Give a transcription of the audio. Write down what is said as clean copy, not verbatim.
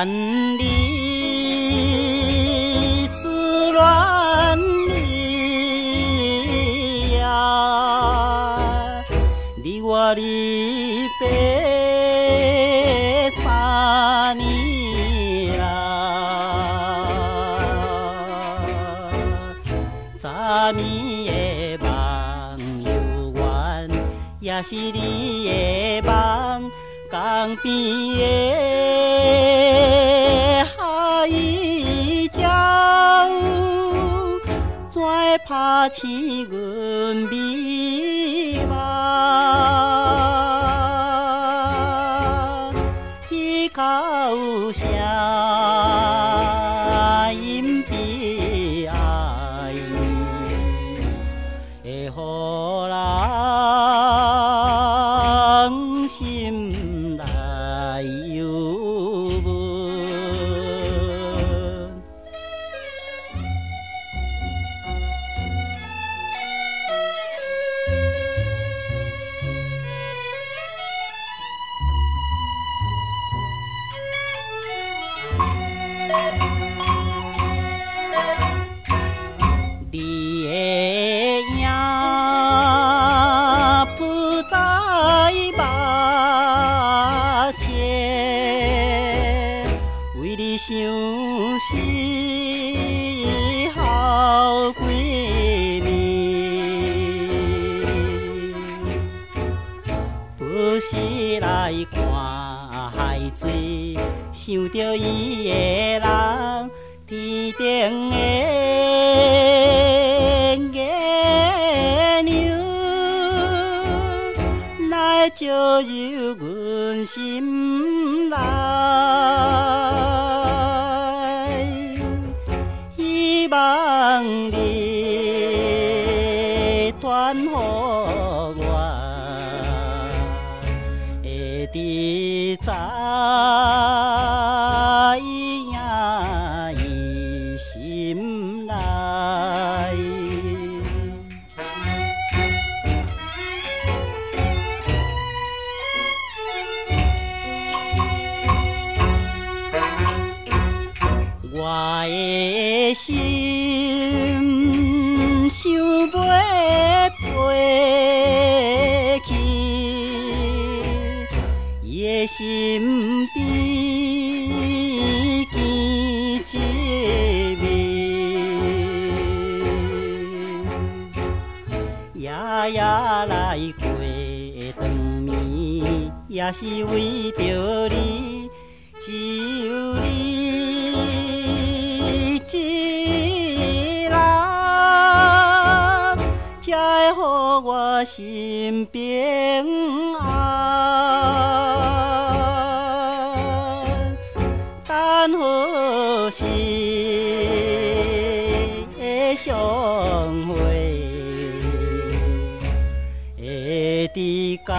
恋你，思恋你呀，你我离别3年啦，昨暝的梦犹原，也是你的梦。江边的海鸟，怎会拍醒阮美梦？伊较有声音悲哀，会予人心内忧闷。你的影浮在目前，为你伤心好几暝，不时来看海水，想着伊的人，天顶的月娘，来照入阮心内。希望你传予我，会知在影伊心内。我的心想袂飞去，伊的身边见一面，夜夜来过长眠，也是为着你，只有你。一人，才会予我心平安。等何时会相会，会知道。